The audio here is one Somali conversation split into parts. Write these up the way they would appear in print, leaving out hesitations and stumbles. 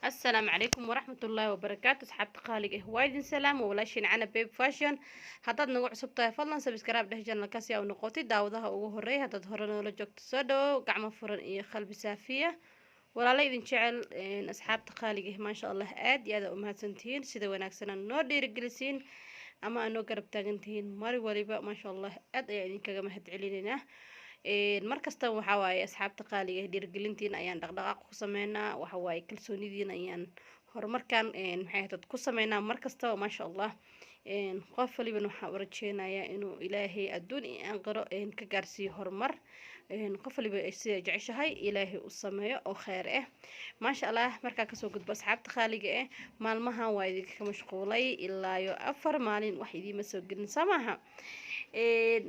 السلام عليكم ورحمة الله وبركاته. أصحاب تقاليق وايد سلام ولاشين عنا بيب فاشن. هداد نوع عصبتها فضلا سبسكرايب ده جنة كاسيا ونقطي داودها وهري هداد هرنا ولا جوكت سودو قعمة فرن إيه خلب سافية ولا لا إذن شعل إن أصحاب تقاليق ما شاء الله آد يا ذا أمهات سنتين سيدا وناكسنا نودي رجلسين أما أنو قرب تاجنتين ماري وليبا ما شاء الله آد يعني كجمع هتعلينا markasta waxa waaye asxaabta qaaliga ah dhiirgelintiina ayaan dhaqdhaqaaq ku sameynaa waxa waaye kalsoonidiina ayaan horumarkan maxay dad ku sameynaa markasta maasha allah qof waliba waxaan u rajeynayaa inuu ilaahay adduun iyo aakhiro ka gaarsiiyo horumar qof waliba sida jeceshahay ilaahay u sameeyo oo khayr ah maasha allah markaa kasoo gudbo asxaabta qaaliga ah maalmahan waa idinka mashquulay ilaa iyo 4 maalin wax idiima soo gelin samaha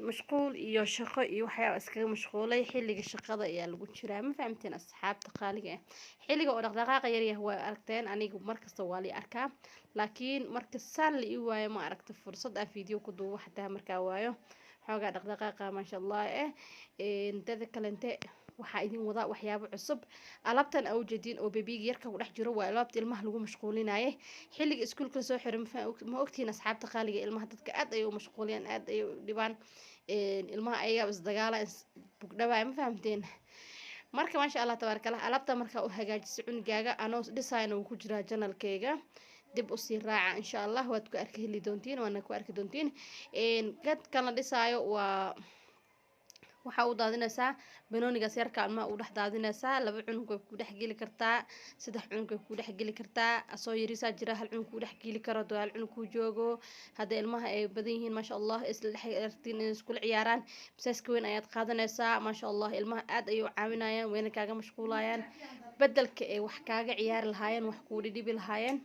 mashquul iyo shaqo iyo waxyaabo iskaga mashquulay xilliga shaqada ayaa lagu jiraa ma fahamteen asxaabta qaaliga ah xilliga oo dhaqdhaqaaqa yar yah waa aragteen anigu markasta waa li arkaa laakiin marka saan la ii waayo ma aragta fursad aan video ku duubo xataa markaa waayo xoogaa dhaqdhaqaaqa maasha allah dada kalente waxaa idin wadaa waxyaabo cusub alaabtan au jadiin oo bebiga yarka ku dhex jiro waa alaabta ilmaha lagu mashquulinaaye xilliga iskuulka soo xiray ma ogtiin asxaabta qaaliga ilmaha dadka aad ay u mashquuliyaan aad ay u dhibaan ilmaha ayaga isdagaala bugdhabaay ma fahamteen marka maasha allah tabaaraka allah alaabta marka u hagaajiso cunigaaga anoo dhisayna uu ku jiraa janalkeyga dib u sii raaca insha allah waad ku arki heli doontiin waana ku arki doontiin gadkan la dhisaayo waa waxaa u daadinaysaa banoonigaas yarka ilmaha u dhex daadinaysaa 2 cunug way ku dhex geli kartaa 3 cunug way ku dhex geli kartaa asoo yarisaa jira 1 cunug ku dhex geli karo doo 1 cunug ku joogo hadda ilmaha ay badan yihiin maasha allah isla dhex artiin in isku ciyaaraan bisaaska weyn ayaad qaadanaysaa maasha allah ilmaha aad ay u caawinayaan wayna kaaga mashquulayaan bedelka ay wax kaaga ciyaari lahaayeen wax ku dhidhibi lahaayeen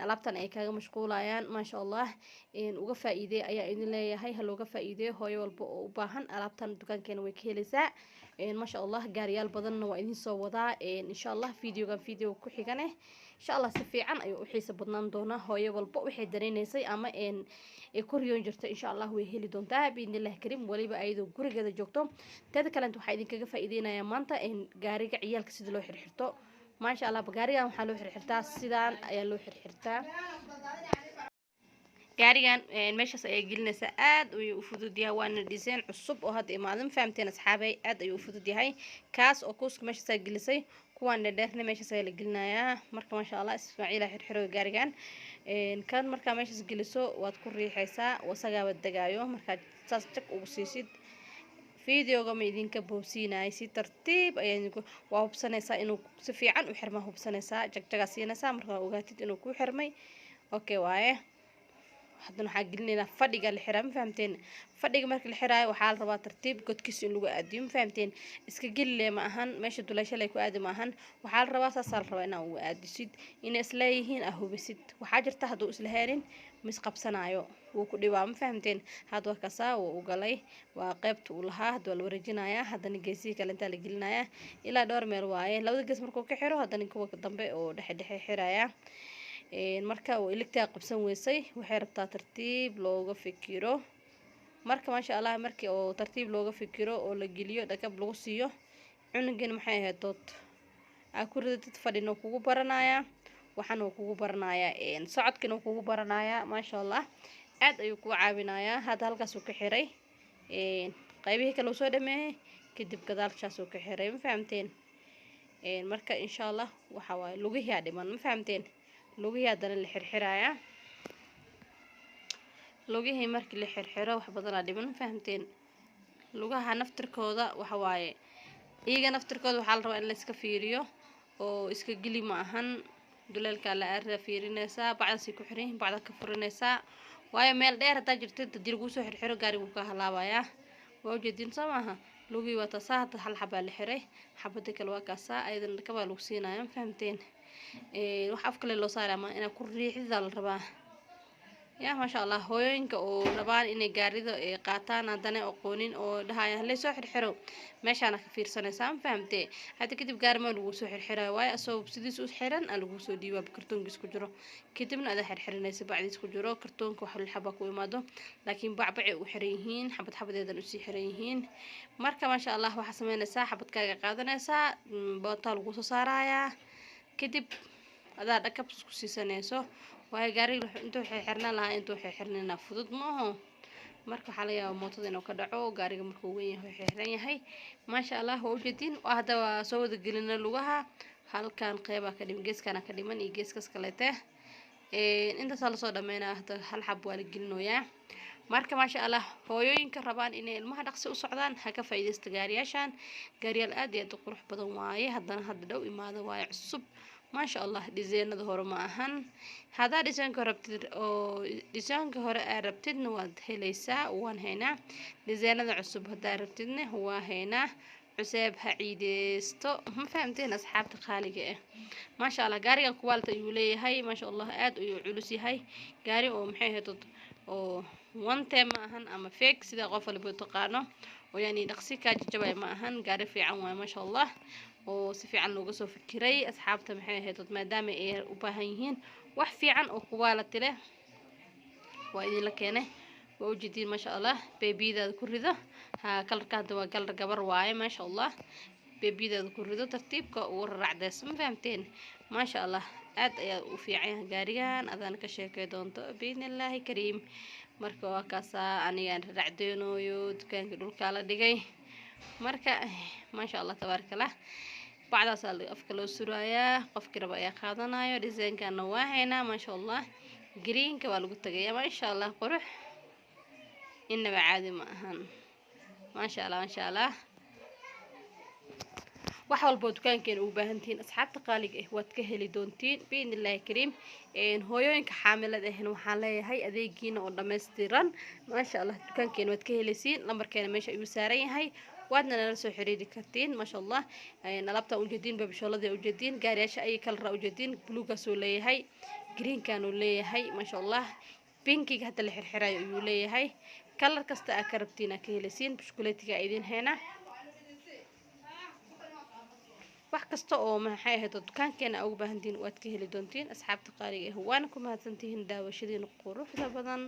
alaabtan ay kaaga mashquulayaan maasha allah uga faa'iideey ayaa idin leeyahay ha looga faa'iideeyo hooyo walba oo u baahan alaabtan dukaankeena way ka helaysaa maasha allah gaariyaal badanna waa idin soo wadaa insha allah videogan video ku xigan insha allah si fiican ayuu u xiisa badnaan doonaa hooyo walba waxay dareenaysay ama ay ku riyoon jirto insha allah way heli doontaa biidnillahi kariim waliba ayadoo gurigeeda joogto teeda kalenta waxaa idinkaga faa'iideynayaa maanta gaariga ciyaalka sida loo xirxirto ما شاء الله بقاريان وحلو حرحرتا سيدان ayaa loo xirxirtaa gaarigan meeshaas ay gelinaysa aad u fudud yahay waana design cusub oo hadda imaadan fahamteen asxaabay aad ayuu u fudud yahay kaas oo kuuska meeshaas ay gelisay kuwan dheerna meeshaas ay la gelinayaa marka ma sha Allah Ismaaciil xirxiro gaarigan kan marka meeshaas geliso waad ku riixaysaa wasaga wad dagaayo marka saas jag ugu siisid فيديو ما يدينك بوسينا سي ترتيب يعني وهبسنيسا انو si fiican u xirma hubsanaysa jagjagasiinaysa marka ogaatid inuu ku xirmay okay waaye haddana waxa gelinayna fadhiga la xiraa ma fahamteen fadhiga marka la xiraayo waxa la rabaa tartiib godkiisa in lagu aadiyo ma fahamteen iska gelle ma ahan meesha dulashalay ku aadi ma ahan waxa la rabaa saas la rabaa inaad u aadisid in isleeyihiin hubisid waxa jirta haduu isla heerin mis qabsanayo wuu ku dhibaa ma fahamteen hadwa kasa uu galay waa qaybta uu lahaa hadwa la wareejinaya haddana geesiga kale inta la gelinaya ilaa dhowr meel waaye labada gees markuu ka xiro haddana kuwa dambe oo dhexe xiraya marka uu iligta qabsan weysay waxay rabtaa tartiib looga fikiro marka maasha allah markii oo tartiib looga fikiro oo la geliyo dhaqab lagu siiyo cunugin maxay ahayd dood ku ridid fadhino kugu baranaya waxaan uu kugu baranaya socodkina uu kugu baranaya maasha allah aad ayuu ku caawinaya hada halkaas uu ka xiray qaybihii kale soo dhameeyay kadib gadaalkaas uu ka xiray ma fahamteen marka insha allah waxa waay lugihiya dhiman ma fahamteen lugihiya hadana la xirxiraaya lugihii markii la xirxiro wax badan dhiman ma fahamteen lugaha naftirkooda waxa waaye iyaga naftirkooda waxa la rabaa in la iska fiiriyo oo iska geli ma ahan duleelka la arda fiirinaysa bacda si ku xirin bacda ka furinaysa waayo meel dheer hada jirto dadii lagu soo xirxiro gaarigu ka halaabaya waa ujeedin samaha lugi wata saata hal xabaa la xiray xabada kale waa kaasa aydan ka baa lagu siinaya fahamteen wax afka loo saarama ina ku riixida la rabaa يا ما شاء الله هوينك وربان إني جاريدو قاتان عندنا أقونين أو ده ليش سحر حرو ماشي أنا كفير سنة سام فهمتي حتى كتب جارما لو سحر حرا واي أصوب سدي سوس حرن ألو سو ديوا بكرتون جس كجرو كتبنا هذا حر حرنا سبع ديس كجرو كرتون كحل الحبك ومادو لكن بعبع وحريهين حبة هذا نسي حريهين مركا ما شاء الله وحسمينا ساعة حبة كاجا قادنا ساعة بطل وصو سارايا كتب adaa dhakab isku siisanayso waayo gaariga intuu xirnaan lahaa intuu xirnina fudud ma aha marka waxa laga yaabaa mootada inuu ka dhaco gaariga markuu weyn yahay xiran yahay maasha Allah waa ujeedin hadda waa soo wada gelina lugaha halkan qeyba ka dhiman geeskana ka dhiman iyo geeskas kaleete intaas la soo dhameynaa hadda hal xab waa la gelinoyaa marka maasha Allah hooyooyinka rabaan inay ilmaha dhaqsi u socdaan ha ka faa'iideysta gaariyaashan gaariyaal aad iyo aad u qurux badan waaye haddana hadda dhow imaado waaye cusub maasha Allah dizaynada hore ma ahan hadaa dizaynka rabtid oo dizaynka hore aad rabtidna waad helaysaa waan haynaa dizaynada cusub hadaa rabtidna waa haynaa cusub ha ciideysto ma fahamteen asxaabta qaaliga ah maasha Allah gaarigan quality ayuu leeyahay maasha Allah aad ayuu culus yahay gaari oo maxay ahayd oo one time ma ahan ama fake sida qof walba taqaano oo yani dhaqsi ka jajabay ma ahan gaari fiican waa maasha Allah oo si fiican looga soo fikiray asxaabta maxay ahayd maadaama ay u baahan yihiin wax fiican oo quality leh waa idin la keenay waa ujeedin maasha Allah beebidaada ku rido ha kalarka hadda waa kalar gabar waaye maasha Allah beebidaada ku rido tartiibka uu raacdeys ma fahamteen maasha Allah aad ayaa u fiican gaarigan adaan ka sheekay doonto biidnillaahi kariim marka waa kaasa aniga raacdeenooyo dukaanka dhulka la dhigay marka maasha Allah tabaarakallah bacdaas afka loo surayaa qofkii raba ayaa qaadanayo design-kana waa haynaa maasha Allah green-ka waa lagu tagayaa maasha Allah qurux inaba caadi ma ahan maasha Allah wax walba dukaankeena u baahan tihiin asxaabta qaaliga ah waad ka heli doontiin biidnillaahi kariim hooyooyinka xaamilada ahna waxaan leeyahay adeegiina oo dhameystiran maasha Allah dukaankeena waad ka helaysiin lambarkeena meesha ayuu saaran yahay waadna nala soo xiriiri kartiin maasha Allah nalabta ujeedin babshoolada ujeedin gaariyaasha ay kala ujeedin buluugaas oo leeyahay green-kan oo leeyahay maasha Allah pinkiga hadda la xirxirayo ayuu leeyahay kalar kasta aad ka rabtiin aad ka helaysiin biskuleetiga idin heena wax kasta oo maxay ahayd dukaankeena ugu baahantiin waad ka heli doontiin asxaabta qaaliga ah waana ku mahadsantihiin daawashadiina quruxda badan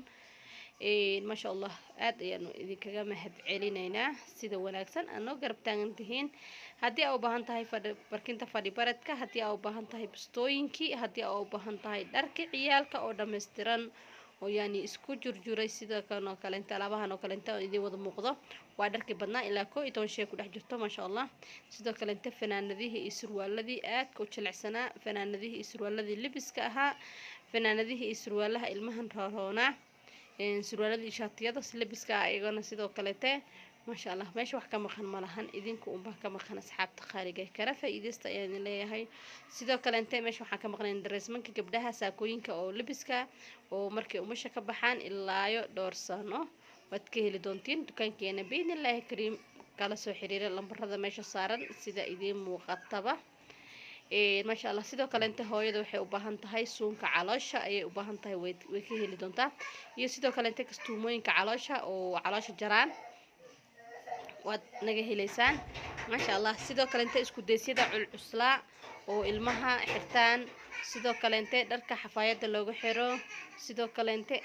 maasha Allah aad ayaan idinkaga mahad celinaynaa sida wanaagsan aad noo garab taagan tihiin haddii aad u baahan tahay barkinta fadhi baradka haddii aad u baahan tahay bustooyinkii haddii aad u baahan tahay dharka ciyaalka oo dhameystiran oo yani isku jurjuray sida kan oo kale inta labahan oo kale inta idin wada muuqdo waa dharkii badnaa ilaa 12 shay ku dhex jirto maasha Allah sidoo kale inta fanaanadihii iyo surwaaladii aad ku jilicsanaa fanaanadihii iyo surwaaladii libiska ahaa fanaanadihii iyo surwaalaha ilmahan roona surwaaladii shaatiyada libiska ayagana sidoo kale maasha Allah meesha wax ka maqan ma lahan idinku u baa ka maqan asxaabta qaaliga kala faa'iideysta ayaan leeyahay sidoo kale inta meesha waxa ka maqneen dressmanka gabdhaha saakooyinka oo libiska oo markay umasha ka baxaan ilaa yo dhowr sano waad ka heli doontiin dukaankeena biidnillaahi kariim kala soo xiriira lambarada meesha saaran sida idin muuqataba maasha Allah sidoo kale inta hooyada waxay u baahan tahay suunka caloosha ayay u baahan tahay way ka heli doontaa iyo sidoo kale inta kastuumooyinka caloosha oo caloosha jaraan waad naga helaysaan maasha Allah sidoo kale inta isku daysyada culcuslaa oo ilmaha xirtaan sidoo kale inta dharka xafaayada loogu xiro sidoo kale inta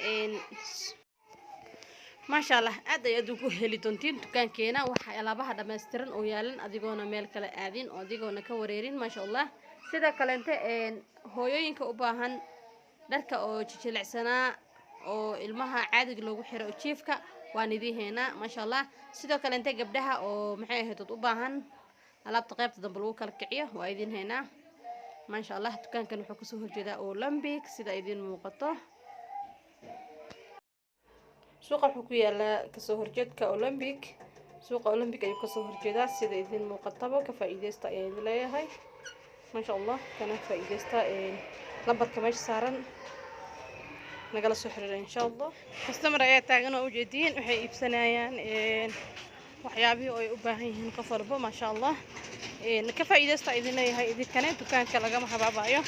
maasha Allah aad ayaad ugu heli doontiin dukaankeena waxa alaabaha dhameystiran oo yaalan adigoona meel kale aadin oo adigoona ka wareerin maasha Allah sidoo kale inta hooyooyinka u baahan dharka oo jilicsanaa oo ilmaha caadiga loogu xiro jiifka waan idin heena maasha Allah sidoo kale inta gabdhaha oo maxay ahayd u baahan alaabta qaybta dambe lagu kala kiciyo waa idin heena maasha Allah dukaankan wuxuu kasoo horjeedaa Olympic sida idin muuqato suuqa wuxuu ku yaalaa kasoo horjeedka Olympic suuqa Olympic ayuu kasoo horjeedaa sida idin muuqataba ka faa'iideysta ayaan leeyahay maasha Allah kana faa'iideysta lambarka meesha saaran nagala soo xiriira insha Allah customer ayaa taagan oo ujeedin waxay iibsanayaan waxyaabihi ay u baahan yihiin qof walba maasha Allah ka faa'iideysta idin leeyahay idinkana dukaanka lagama habaabayo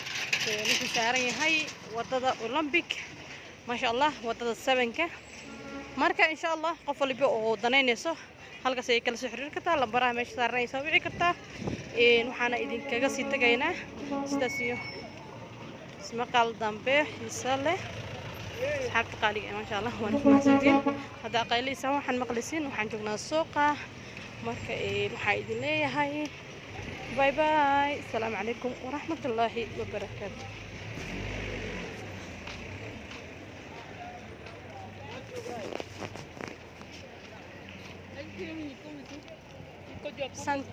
wuxuu saaran yahay wadada Olympic maasha Allah wadada 7ka marka insha Allah qof walba oo danaynayso halkaas ay kala soo xiriir kartaa lambaraha meesha saaran ay soo wici kartaa waxaana idinkaga sii tagaynaa sidaas iyo ismaqal dambe xiiso leh asxaabta qaaliga maasha Allah waan ku mahadsantiin hadda qayliisa waxaan maqlisiin waxaan joognaa suuqa marka waxa idin leeyahay bye bye assalaamu calaykum waraxmatullaahi wabarakaatuh San